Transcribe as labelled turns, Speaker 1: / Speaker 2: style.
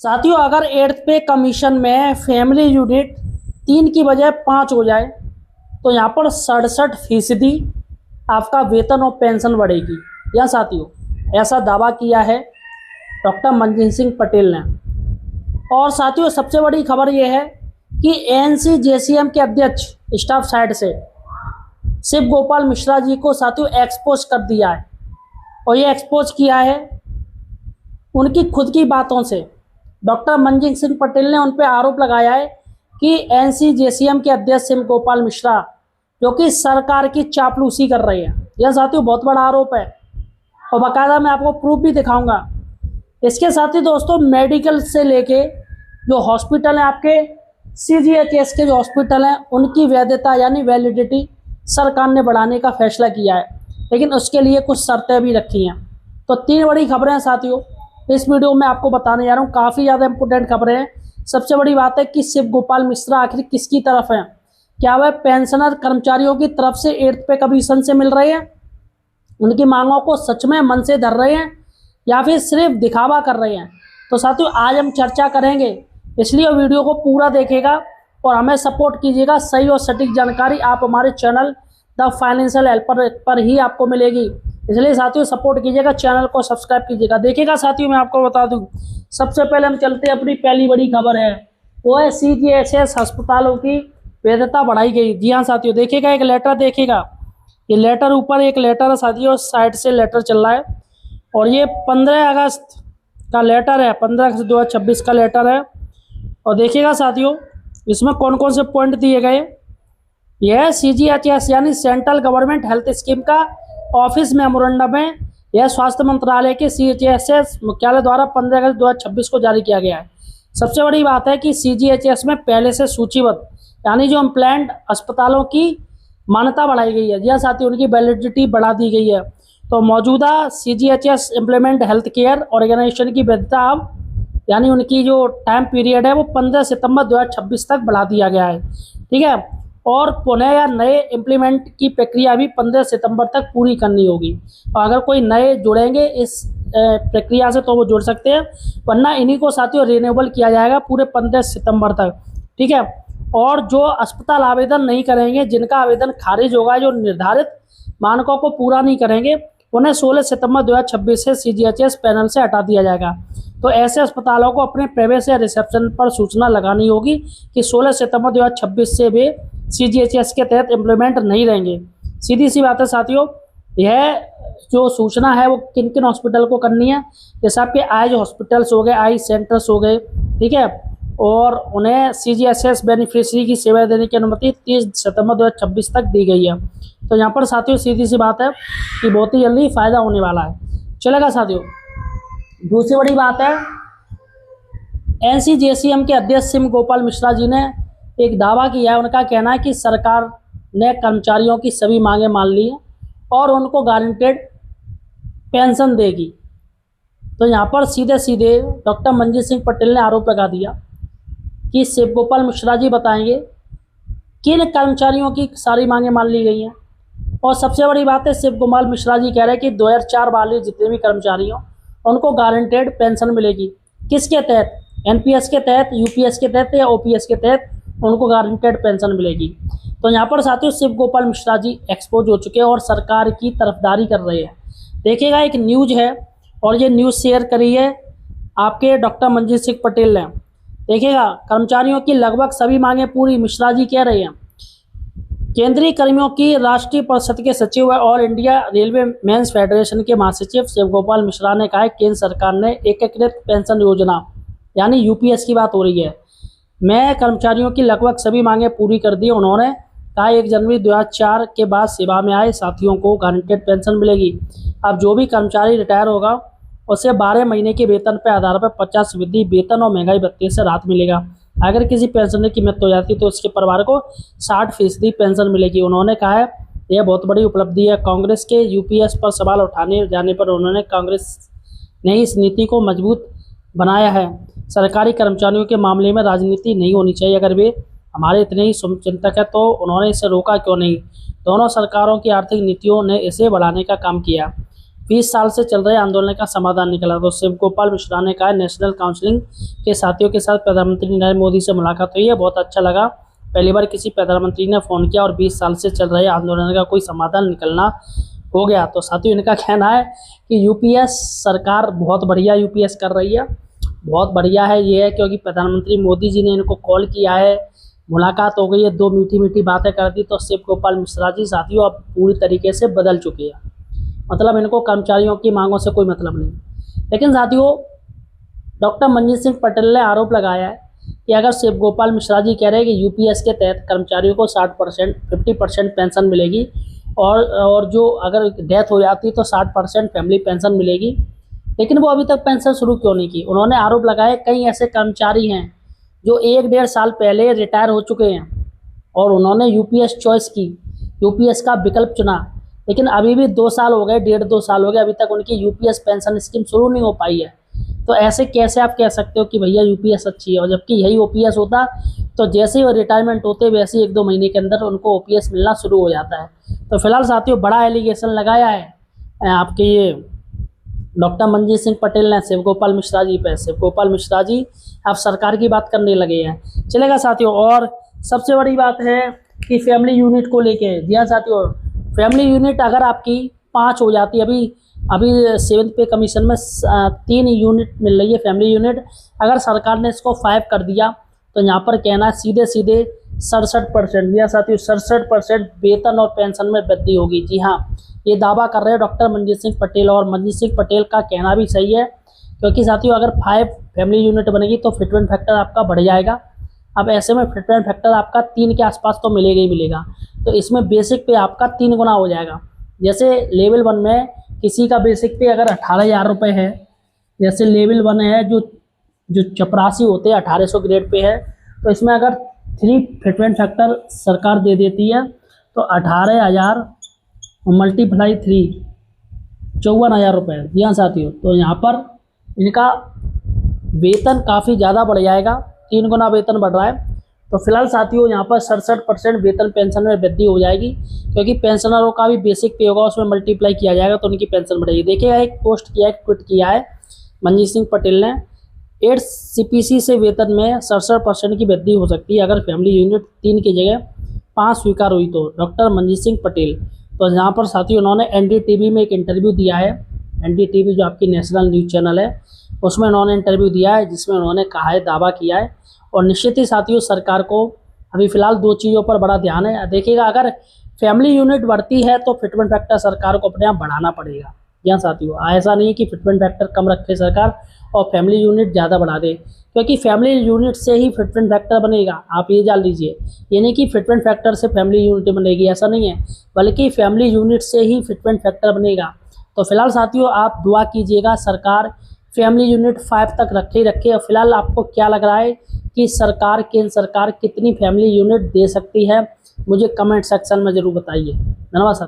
Speaker 1: साथियों, अगर 8th पे कमीशन में फैमिली यूनिट 3 की बजाय 5 हो जाए तो यहाँ पर 67% आपका वेतन और पेंशन बढ़ेगी। या साथियों, ऐसा दावा किया है डॉक्टर मनजीत सिंह पटेल ने। और साथियों, सबसे बड़ी खबर यह है कि एनसीजेसीएम के अध्यक्ष स्टाफ साइड से शिव गोपाल मिश्रा जी को साथियों एक्सपोज कर दिया है। और ये एक्सपोज किया है उनकी खुद की बातों से। डॉक्टर मनजीत सिंह पटेल ने उन पर आरोप लगाया है कि एनसीजेसीएम के अध्यक्ष शिव गोपाल मिश्रा जो कि सरकार की चापलूसी कर रहे हैं। यह साथियों बहुत बड़ा आरोप है और बाकायदा मैं आपको प्रूफ भी दिखाऊंगा। इसके साथ ही दोस्तों, मेडिकल से लेके जो हॉस्पिटल हैं, आपके सीजीएचएस के जो हॉस्पिटल हैं, उनकी वैधता यानी वैलिडिटी सरकार ने बढ़ाने का फैसला किया है, लेकिन उसके लिए कुछ शर्तें भी रखी हैं। तो 3 बड़ी खबरें हैं साथियों, इस वीडियो में आपको बताने जा रहा हूँ। काफ़ी ज़्यादा इंपॉर्टेंट खबरें हैं। सबसे बड़ी बात है कि शिव गोपाल मिश्रा आखिर किसकी तरफ हैं? क्या वह पेंशनर कर्मचारियों की तरफ से 8th पे कमीशन से मिल रहे हैं, उनकी मांगों को सच में मन से धर रहे हैं, या फिर सिर्फ दिखावा कर रहे हैं? तो साथियों, आज हम चर्चा करेंगे, इसलिए वीडियो को पूरा देखिएगा और हमें सपोर्ट कीजिएगा। सही और सटीक जानकारी आप हमारे चैनल द फाइनेंशियल हेल्पर पर ही आपको मिलेगी, इसलिए साथियों सपोर्ट कीजिएगा, चैनल को सब्सक्राइब कीजिएगा। देखिएगा साथियों, मैं आपको बता दूं, सबसे पहले हम चलते हैं, अपनी पहली बड़ी खबर है वो है सीजीएचएस अस्पतालों की वैधता बढ़ाई गई। जी हाँ साथियों, देखिएगा एक लेटर, देखिएगा ये लेटर, ऊपर एक लेटर है साथियों, साइड से लेटर चल रहा है और ये 15 अगस्त का लेटर है, 15 अगस्त 2026 का लेटर है। और देखिएगा साथियों, इसमें कौन कौन से पॉइंट दिए गए। यह सीजीएचएस यानी सेंट्रल गवर्नमेंट हेल्थ स्कीम का ऑफिस मेमोरेंडम है। यह स्वास्थ्य मंत्रालय के सीजीएचएस मुख्यालय द्वारा 15 अगस्त 2026 को जारी किया गया है। सबसे बड़ी बात है कि सीजीएचएस में पहले से सूचीबद्ध यानी जो इम्प्लांट अस्पतालों की मान्यता बढ़ाई गई है। जी साथियों, उनकी वैलिडिटी बढ़ा दी गई है। तो मौजूदा CGHS implement health care organisation की वैधता अब यानी उनकी जो टाइम पीरियड है वो 15 सितंबर 2026 तक बढ़ा दिया गया है। ठीक है, और पुनः या नए इम्प्लीमेंट की प्रक्रिया भी 15 सितंबर तक पूरी करनी होगी। और अगर कोई नए जुड़ेंगे इस प्रक्रिया से तो वो जुड़ सकते हैं, वरना इन्हीं को साथियों रिन्यूएबल किया जाएगा पूरे 15 सितंबर तक। ठीक है, और जो अस्पताल आवेदन नहीं करेंगे, जिनका आवेदन खारिज होगा, जो निर्धारित मानकों को पूरा नहीं करेंगे, उन्हें 16 सितंबर 2026 से सीजीएचएस पैनल से हटा दिया जाएगा। तो ऐसे अस्पतालों को अपने प्रवेश या रिसेप्शन पर सूचना लगानी होगी कि 16 सितंबर 2026 से वे सीजीएचएस के तहत इम्प्लीमेंट नहीं रहेंगे। सीधी सी बात है साथियों, यह जो सूचना है वो किन किन हॉस्पिटल को करनी है, जैसे आपके आइज हॉस्पिटल्स हो गए, आई सेंटर्स हो गए, ठीक है, और उन्हें सीजीएचएस बेनिफिशियरी की सेवाएं देने की अनुमति 30 सितंबर 2026 तक दी गई है। तो यहाँ पर साथियों सीधी सी बात है कि बहुत ही जल्दी फ़ायदा होने वाला है। चलेगा साथियों, दूसरी बड़ी बात है, एनसीजेसीएम के अध्यक्ष शिव गोपाल मिश्रा जी ने एक दावा किया है। उनका कहना है कि सरकार ने कर्मचारियों की सभी मांगें मान ली हैं और उनको गारंटेड पेंशन देगी। तो यहाँ पर सीधे सीधे डॉक्टर मनजीत सिंह पटेल ने आरोप लगा दिया कि शिव गोपाल मिश्रा जी बताएंगे किन कर्मचारियों की सारी मांगें मान ली गई हैं। और सबसे बड़ी बात है, शिव गोपाल मिश्रा जी कह रहे हैं कि 2004 वाले जितने भी कर्मचारी हों उनको गारंटेड पेंशन मिलेगी। किसके तहत? एनपीएस के तहत, यूपीएस के तहत या ओपीएस के तहत उनको गारंटेड पेंशन मिलेगी। तो यहाँ पर साथियों शिव गोपाल मिश्रा जी एक्सपोज हो चुके हैं और सरकार की तरफदारी कर रहे हैं। देखिएगा एक न्यूज है और ये न्यूज़ शेयर करी है आपके डॉक्टर मनजीत सिंह पटेल ने। देखिएगा, कर्मचारियों की लगभग सभी मांगें पूरी, मिश्रा जी कह रहे हैं। केंद्रीय कर्मियों की राष्ट्रीय परिषद के सचिव व all India railway men's federation के महासचिव शिव गोपाल मिश्रा ने कहा है केंद्र सरकार ने एकीकृत पेंशन योजना यानी यूपीएस की बात हो रही है मैं कर्मचारियों की लगभग सभी मांगें पूरी कर दी। उन्होंने कहा 1 जनवरी 2004 के बाद सेवा में आए साथियों को गारंटेड पेंशन मिलेगी। अब जो भी कर्मचारी रिटायर होगा उसे 12 महीने के वेतन पर आधार पर 50% वेतन और महंगाई भत्ते से राहत मिलेगा। अगर किसी पेंशनर की मृत्यु हो जाती है तो उसके परिवार को 60% पेंशन मिलेगी। उन्होंने कहा है यह बहुत बड़ी उपलब्धि है। कांग्रेस के यूपीएस पर सवाल उठाने जाने पर उन्होंने कांग्रेस ने इस नीति को मजबूत बनाया है। सरकारी कर्मचारियों के मामले में राजनीति नहीं होनी चाहिए। अगर वे हमारे इतने ही चिंतक है तो उन्होंने इसे रोका क्यों नहीं? दोनों सरकारों की आर्थिक नीतियों ने इसे बढ़ाने का काम किया। 20 साल से चल रहे आंदोलन का समाधान निकला। तो शिव गोपाल मिश्रा ने कहा नेशनल काउंसिलिंग के साथियों के साथ प्रधानमंत्री नरेंद्र मोदी से मुलाकात हुई है, बहुत अच्छा लगा। पहली बार किसी प्रधानमंत्री ने फ़ोन किया और 20 साल से चल रहे आंदोलन का कोई समाधान निकलना हो गया। तो साथियों इनका कहना है कि यूपीएस सरकार बहुत बढ़िया यूपीएस कर रही है, बहुत बढ़िया है। ये है क्योंकि प्रधानमंत्री मोदी जी ने इनको कॉल किया है, मुलाकात हो गई है, 2 मीठी मीठी बातें कर दी। तो शिव गोपाल मिश्रा जी साथियों अब पूरी तरीके से बदल चुके हैं, मतलब इनको कर्मचारियों की मांगों से कोई मतलब नहीं। लेकिन साथियों डॉक्टर मंजीत सिंह पटेल ने आरोप लगाया है कि अगर शिव गोपाल मिश्रा जी कह रहे हैं कि यूपीएस के तहत कर्मचारियों को 60% 50% पेंशन मिलेगी और जो अगर डेथ हो जाती तो 60% फैमिली पेंशन मिलेगी, लेकिन वो अभी तक पेंशन शुरू क्यों नहीं की। उन्होंने आरोप लगाया कई ऐसे कर्मचारी हैं जो 1-1.5 साल पहले रिटायर हो चुके हैं और उन्होंने यूपीएस चॉइस की, यूपीएस का विकल्प चुना, लेकिन अभी भी 2 साल हो गए, 1.5-2 साल हो गए, अभी तक उनकी यूपीएस पेंशन स्कीम शुरू नहीं हो पाई है। तो ऐसे कैसे आप कह सकते हो कि भैया यूपीएस अच्छी है, और जबकि यही ओपीएस होता तो जैसे ही वो रिटायरमेंट होते वैसे ही 1-2 महीने के अंदर उनको ओपीएस मिलना शुरू हो जाता है। तो फिलहाल साथियों बड़ा एलिगेशन लगाया है आपके ये डॉक्टर मंजीत सिंह पटेल ने शिव गोपाल मिश्रा जी पे। शिव गोपाल मिश्रा जी अब सरकार की बात करने लगे हैं, चलेगा साथियों। और सबसे बड़ी बात है कि फैमिली यूनिट को लेके, जी हाँ साथियों, फैमिली यूनिट अगर आपकी 5 हो जाती है, अभी 7th पे कमीशन में 3 यूनिट मिल रही है फैमिली यूनिट, अगर सरकार ने इसको 5 कर दिया तो यहाँ पर कहना सीधे 67%, जी हाँ साथियों 67% वेतन और पेंशन में वृद्धि होगी। जी हाँ, ये दावा कर रहे हैं डॉक्टर मंजीत सिंह पटेल, और मंजीत सिंह पटेल का कहना भी सही है, क्योंकि साथियों अगर 5 फैमिली यूनिट बनेगी तो फिटमेंट फैक्टर आपका बढ़ जाएगा। अब ऐसे में फिटमेंट फैक्टर आपका 3 के आसपास तो मिलेगा ही मिलेगा, तो इसमें बेसिक पे आपका 3 गुना हो जाएगा। जैसे लेवल 1 में किसी का बेसिक पे अगर 18,000 रुपये है, जैसे लेवल 1 है जो चपरासी होते हैं 1800 ग्रेड पे है, तो इसमें अगर 3 फिटमेंट फैक्टर सरकार दे देती है तो 18,000 मल्टीप्लाई 3 54,000 रुपये। जी हाँ साथियों, तो यहाँ पर इनका वेतन काफ़ी ज़्यादा बढ़ जाएगा, 3 गुना वेतन बढ़ रहा है। तो फिलहाल साथियों यहाँ पर 67% वेतन पेंशन में वृद्धि हो जाएगी, क्योंकि पेंशनरों का भी बेसिक पे होगा, उसमें मल्टीप्लाई किया जाएगा तो उनकी पेंशन बढ़ेगी। देखिएगा एक पोस्ट किया है, ट्वीट किया है मंजीत सिंह पटेल ने, 8 सीपीसी से वेतन में 67% की वृद्धि हो सकती है अगर फैमिली यूनिट 3 की जगह 5 स्वीकार हुई तो, डॉक्टर मंजीत सिंह पटेल। तो यहाँ पर साथियों उन्होंने एनडीटीवी में एक इंटरव्यू दिया है, एनडीटीवी जो आपकी नेशनल न्यूज़ चैनल है उसमें उन्होंने इंटरव्यू दिया है, जिसमें उन्होंने कहा है, दावा किया है। और निश्चित ही साथियों सरकार को अभी फ़िलहाल 2 चीज़ों पर बड़ा ध्यान है। देखिएगा अगर फैमिली यूनिट बढ़ती है तो फिटमेंट फैक्टर सरकार को अपने आप बढ़ाना पड़ेगा। यहाँ साथियों ऐसा नहीं कि फिटमेंट फैक्टर कम रखे सरकार और फैमिली यूनिट ज़्यादा बढ़ा दे, क्योंकि फैमिली यूनिट से ही फिटमेंट फैक्टर बनेगा। आप ये जान लीजिए, ये नहीं कि फिटमेंट फैक्टर से फैमिली यूनिट बनेगी, ऐसा नहीं है, बल्कि फैमिली यूनिट से ही फिटमेंट फैक्टर बनेगा। तो फिलहाल साथियों आप दुआ कीजिएगा सरकार फैमिली यूनिट 5 तक रखे। और फिलहाल आपको क्या लग रहा है कि केंद्र सरकार कितनी फैमिली यूनिट दे सकती है, मुझे कमेंट सेक्शन में ज़रूर बताइए। धन्यवाद साथियों।